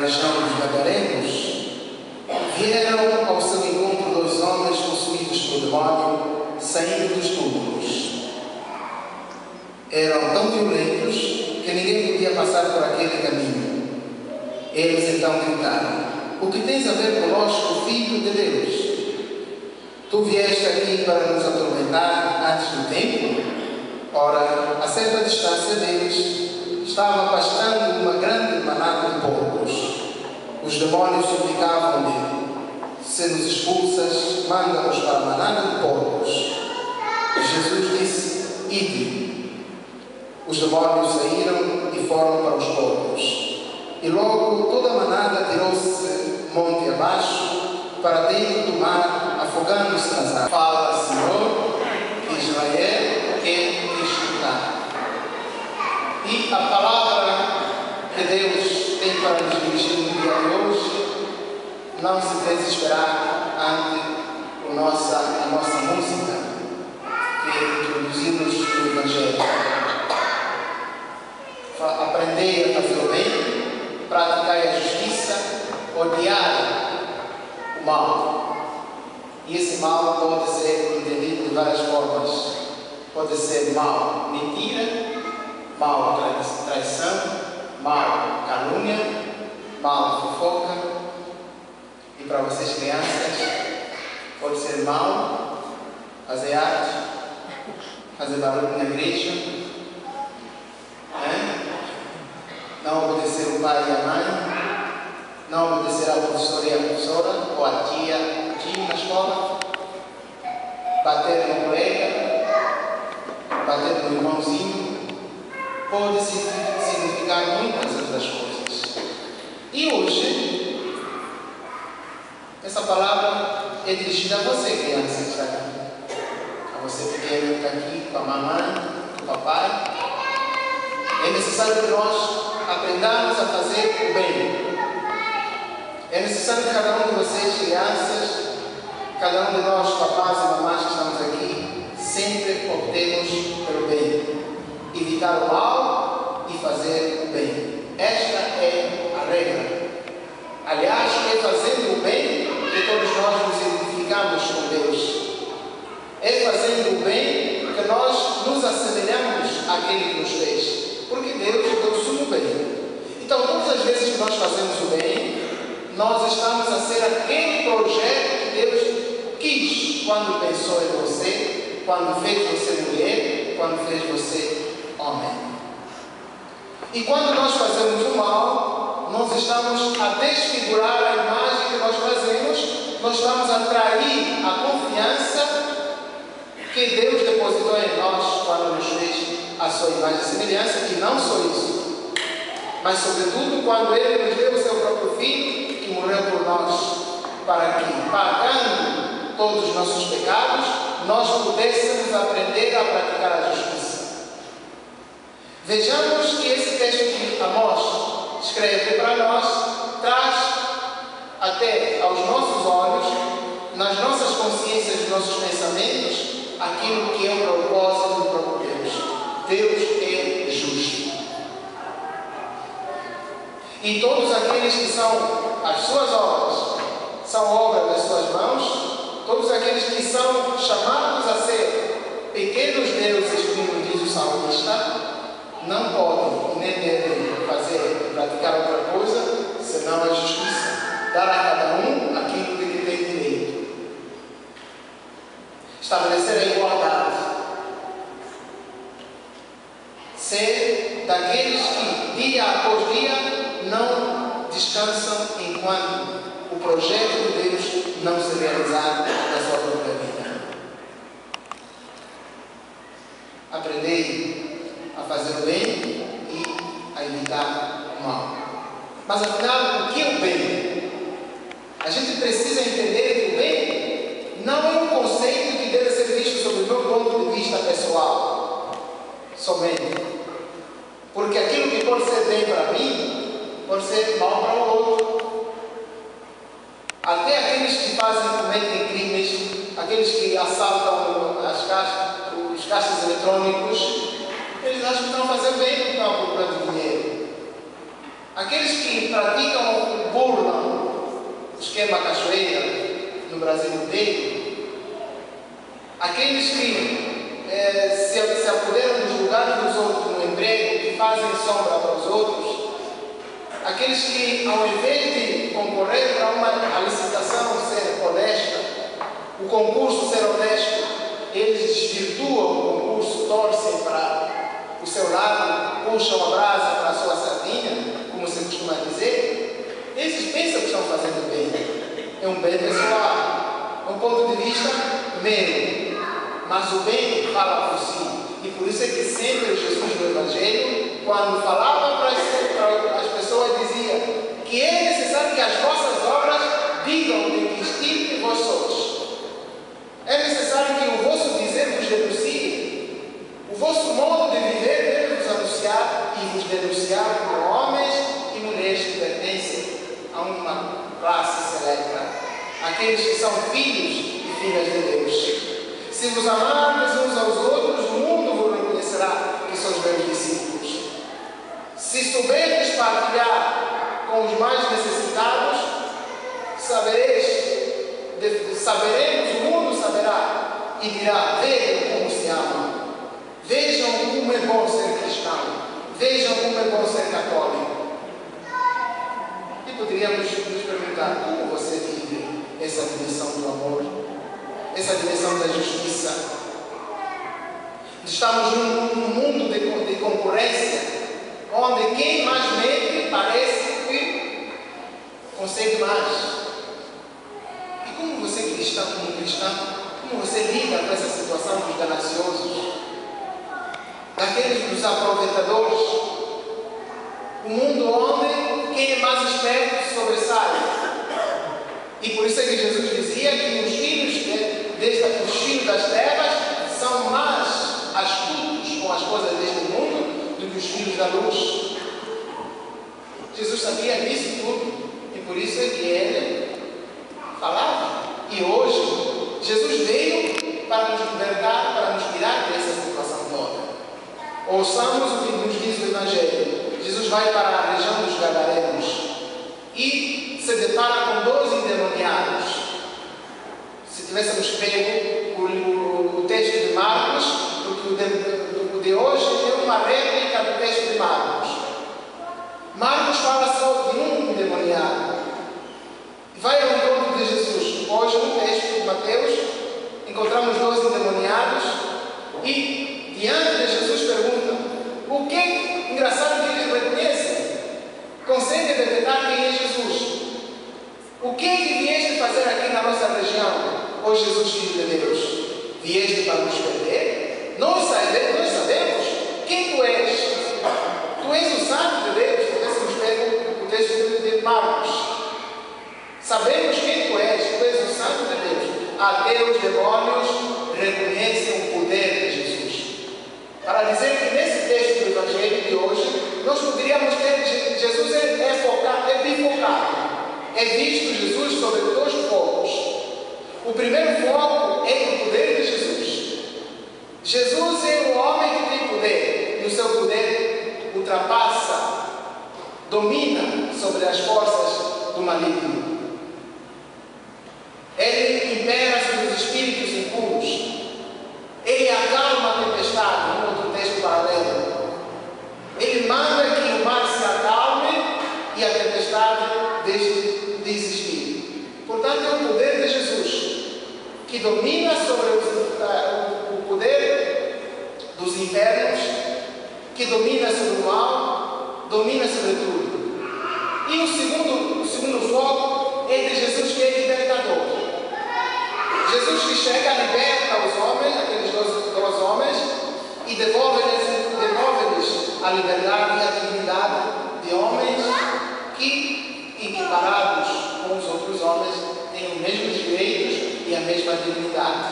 região dos Gadarenos, vieram ao seu encontro dois homens possuídos pelo demónio, saindo dos túmulos. Eram tão violentos que ninguém podia passar por aquele caminho. Eles então gritaram: o que tens a ver conosco, Filho de Deus? Tu vieste aqui para nos atormentar antes do tempo? Ora, a certa distância deles, estava pastando uma grande manada de porcos. Os demónios suplicavam-lhe: se nos expulsas, manda-nos para a manada de porcos. Jesus disse: ide. Os demónios saíram e foram para os porcos. E logo toda a manada tirou-se monte abaixo para dentro do mar, afogando-se nas águas. Fala, Senhor, Israel quer escutar. E a palavra que Deus tem para nos dirigir no dia de hoje não se fez esperar ante a nossa música que introduzimos no Evangelho. Aprendei a fazer o bem, praticar a justiça, odiar o mal. E esse mal pode ser entendido de várias formas. Pode ser mal mentira, mal traição, mal calúnia, mal fofoca. E para vocês crianças, pode ser mal fazer arte, fazer barulho na igreja, não obedecer o pai e a mãe, não obedecer ao professor e à professora, ou a tia, o tio na escola, bater no colega, bater no irmãozinho, pode significar muitas outras coisas. E hoje, essa palavra é dirigida a você, criança que está aqui, a você pequeno que está aqui, com a mamãe, com o papai. É necessário que nós aprendamos a fazer o bem. É necessário que cada um de vocês, crianças, cada um de nós, papás e mamás que estamos aqui, sempre optemos pelo bem. Evitar o mal e fazer o bem. Esta é a regra. Aliás, é fazendo o bem que todos nós nos identificamos com Deus. É fazendo o bem que nós nos assemelhamos àquele que nos fez. Porque Deus trouxe o bem. Então, todas as vezes que nós fazemos o bem, nós estamos a ser aquele projeto que Deus quis quando pensou em você, quando fez você mulher, quando fez você homem. E quando nós fazemos o mal, nós estamos a desfigurar a imagem que nós fazemos, nós estamos a trair a confiança que Deus depositou em nós quando nos fez a sua imagem e semelhança, e não só isso, mas sobretudo quando Ele nos deu o seu próprio Filho, que morreu por nós, para que, pagando todos os nossos pecados, nós pudéssemos aprender a praticar a justiça. Vejamos que esse texto que Amós escreve para nós traz até aos nossos olhos, nas nossas consciências, nos nossos pensamentos, aquilo que é o propósito do próprio Deus. Deus é justo. E todos aqueles que são as suas obras, são obras das suas mãos, todos aqueles que são chamados a ser pequenos deuses, como diz o salmista, não podem nem devem fazer, praticar outra coisa, senão a justiça. Dar a cada um aquilo que lhe tem direito. Estabelecer a igualdade. Ser daqueles que, dia após dia, não descansam enquanto o projeto de Deus não se realizar na sua própria vida. Aprendei a fazer o bem e a evitar o mal. Mas afinal, o que é o bem? A gente precisa entender que o bem não é um conceito que deve ser visto sob o meu ponto de vista pessoal somente. Porque aquilo que pode ser bem para mim, pode ser mal para o outro. Até aqueles que cometem crimes, aqueles que assaltam os caixas eletrônicos, eles acham que estão a procurando dinheiro. aqueles que praticam burlam o esquema cachoeira no Brasil inteiro, aqueles que se apoderam dos lugares dos outros no emprego, que fazem sombra para os outros, aqueles que, ao invés de concorrer para uma licitação ser honesta, o concurso ser honesto, eles desvirtuam o concurso, torcem para o seu lado, puxam a brasa para a sua sardinha, como se costuma dizer, esses pensam que estão fazendo bem. É um bem pessoal, é um ponto de vista meu, mas o bem fala por si. E por isso é que sempre Jesus no Evangelho, quando falava para as pessoas, dizia que é necessário que as vossas obras digam de que estirpe vós sois. É necessário que o vosso dizer vos denuncie, o vosso modo de viver deve vos anunciar e vos denunciar como homens e mulheres que pertencem a uma classe seleta, aqueles que são filhos e filhas de Deus. Se vos amardes uns aos outros, o mundo vos reconhecerá que sois meus discípulos. Se souberdes partilhar com os mais necessitados, saberemos, o mundo saberá e dirá: vejam como se amam, vejam como é bom ser cristão, vejam como é bom ser católico. E poderíamos nos perguntar: como você vive essa dimensão do amor, essa dimensão da justiça? Estamos num mundo de concorrência, onde quem mais mente parece que consegue mais. E como você cristão, como você lida com essa situação dos gananciosos, daqueles dos aproveitadores? O mundo onde quem é mais esperto sobressai. E por isso é que Jesus dizia que os filhos das trevas são mais astutos com as coisas deste mundo do que os filhos da luz. Jesus sabia disso tudo e por isso é que ele falava. E hoje Jesus veio para nos libertar, para nos tirar dessa situação toda. Ouçamos o que nos diz o Evangelho. Jesus vai para a região dos Gadarenos e se depara com 12 endemoniados. Se tivéssemos pego o texto de Marcos, porque o de hoje é uma réplica do texto de Marcos. Marcos fala só de um endemoniado. Vai ao encontro de Jesus. Hoje, no texto de Mateus, encontramos 12 endemoniados e, diante de Jesus, perguntam: o que engraçado que eles reconhecem? Conseguem detectar quem é Jesus? O que é que vieste fazer aqui na nossa região, ó Jesus, Filho de Deus? Vieste para nos perder? Nós sabemos quem tu és. Tu és o Santo de Deus. Tivéssemos pego o texto de Marcos. Sabemos quem tu és o Santo de Deus. Até os demônios reconhecem o poder de Jesus. Para dizer que nesse texto do Evangelho de hoje, nós poderíamos ter Jesus é bifocado. É visto Jesus sobre dois focos. O primeiro foco é o poder de Jesus. Jesus é o homem que tem poder, e o seu poder ultrapassa, domina sobre as forças do maligno. Ele impera sobre os espíritos impuros. Ele acalma a tempestade, num outro texto paralelo. Ele manda que o mar se acalme e a tempestade deixe de existir. Portanto, é o poder de Jesus que domina sobre o poder dos infernos, que domina sobre o mal, domina sobre tudo. E o segundo foco é de Jesus, que é libertador. Jesus que chega, liberta os homens, aqueles dois homens, e devolve-lhes a liberdade e a dignidade de homens que, equiparados com os outros homens, têm os mesmos direitos e a mesma dignidade.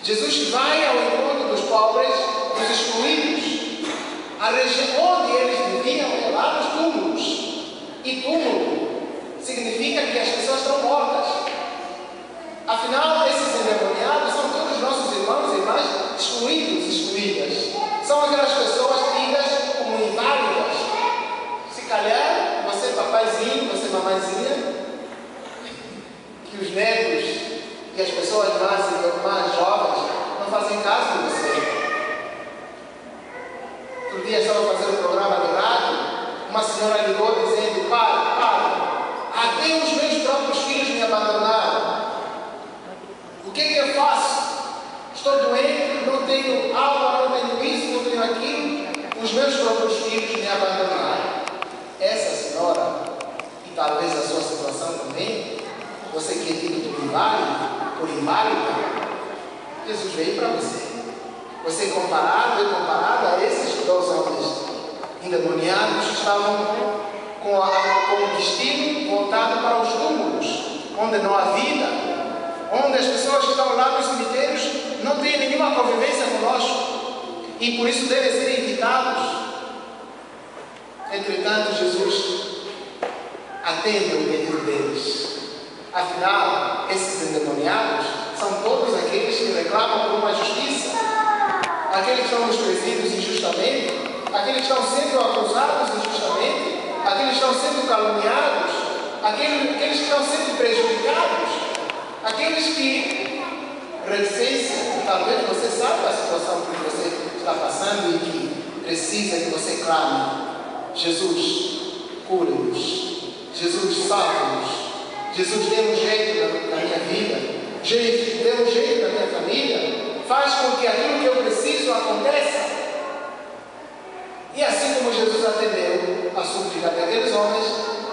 Jesus vai ao encontro dos pobres, dos excluídos, a região onde eles viviam é lá nos túmulos. E túmulo significa que as pessoas estão mortas. Afinal, esses endemoniados são todos nossos irmãos e irmãs excluídas. São aquelas pessoas tidas como inválidas. Se calhar, mamãezinha, que os netos e as pessoas mais jovens não fazem caso de você. Outro dia estava fazendo um programa de rádio, uma senhora ligou dizendo: pai, até os meus próprios filhos me abandonaram. O que é que eu faço? Estou doente, não tenho aula, não tenho isso, não tenho aquilo. Os meus próprios filhos me abandonaram. Essa senhora, e talvez a sua situação também, você que é tido por inválida, Jesus veio para você. Você é comparado a esses 2 homens endemoniados que estavam com o destino voltado para os túmulos, onde não há vida, onde as pessoas que estão lá nos cemitérios não têm nenhuma convivência conosco e por isso devem ser evitados. Entretanto, Jesus atende o pedido deles. Afinal, esses endemoniados são todos aqueles que reclamam por uma justiça, aqueles que estão desprezíveis injustamente, aqueles que estão sendo acusados injustamente, aqueles que estão sendo caluniados, aqueles que estão sendo prejudicados, aqueles que reticência, e talvez você saiba a situação que você está passando e que precisa que você clame: Jesus, cura-nos. Jesus, salva-nos. Jesus, dê um jeito na minha vida. Jesus, dê um jeito na minha família. Faz com que aquilo que eu preciso aconteça. E assim como Jesus atendeu a súplica daqueles homens,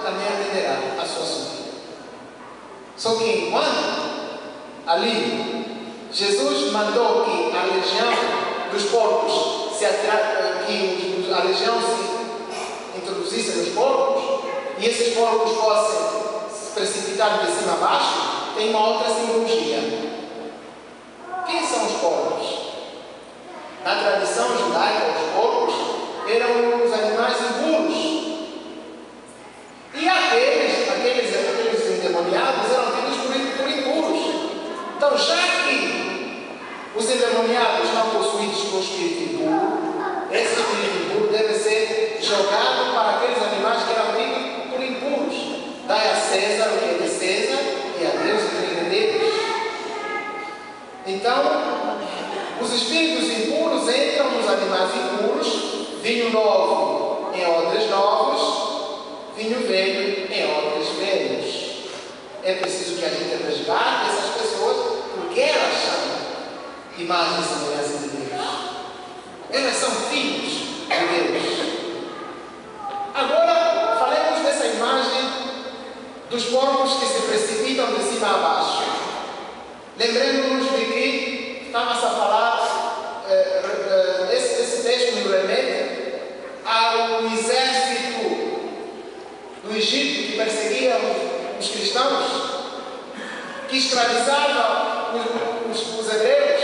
também atenderá a sua súplica. Só que enquanto ali Jesus mandou que a legião dos porcos que a legião se introduzisse nos porcos e esses porcos fossem se precipitar de cima a baixo, tem uma outra simbologia. Quem são os porcos? Na tradição judaica, os porcos eram os animais impuros. E aqueles endemoniados eram tidos por impuros. Então, já que os endemoniados estão possuídos por um espírito impuro, esse espírito impuro deve ser jogado para aqueles animais que eram tidos por impuros. Dai a César o que é de César e a Deus o que é de Deus. Então, os espíritos impuros entram nos animais impuros, vinho novo em odres novos, vinho velho em odres velhos. É preciso que a gente resgate essas pessoas, porque elas são imagens e semelhanças de Deus. Elas são filhos de Deus. Agora, falemos dessa imagem dos porcos que se precipitam de cima a baixo. Lembremos-nos de que estava-se a falar, esse texto nos remete ao exército do Egito que perseguia os cristãos, que escravizava os hebreus.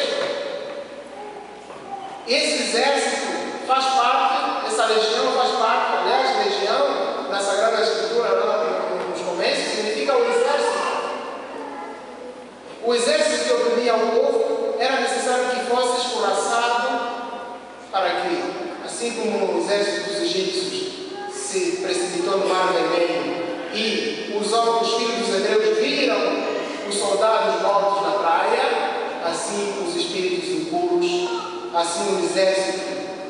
Esse exército faz parte, essa legião faz parte, aliás, legião, na Sagrada Escritura, lá nos começos, significa o exército. O exército que oprimia o povo era necessário que fosse escorraçado para que, assim como o exército dos egípcios se precipitou no Mar Vermelho e os filhos dos hebreus viram os soldados mortos na praia, assim os espíritos impuros, assim o exército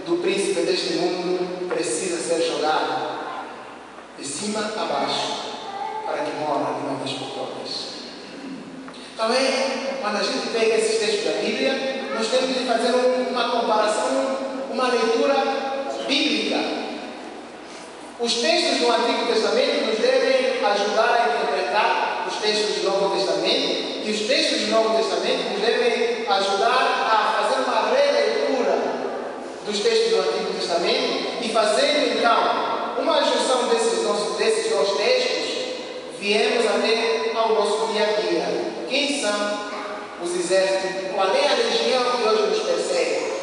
do príncipe deste mundo precisa ser jogado de cima a baixo para que morra de uma vez por todas. Também, quando a gente pega esses textos da Bíblia, nós temos de fazer uma comparação, uma leitura bíblica. Os textos do Antigo Testamento nos devem ajudar a interpretar os textos do Novo Testamento, e os textos do Novo Testamento nos devem ajudar a fazer uma releitura dos textos do Antigo Testamento e fazendo então uma junção desses dois textos, viemos até ao nosso dia a dia. Quem são os exércitos? Qual é a legião que hoje nos persegue?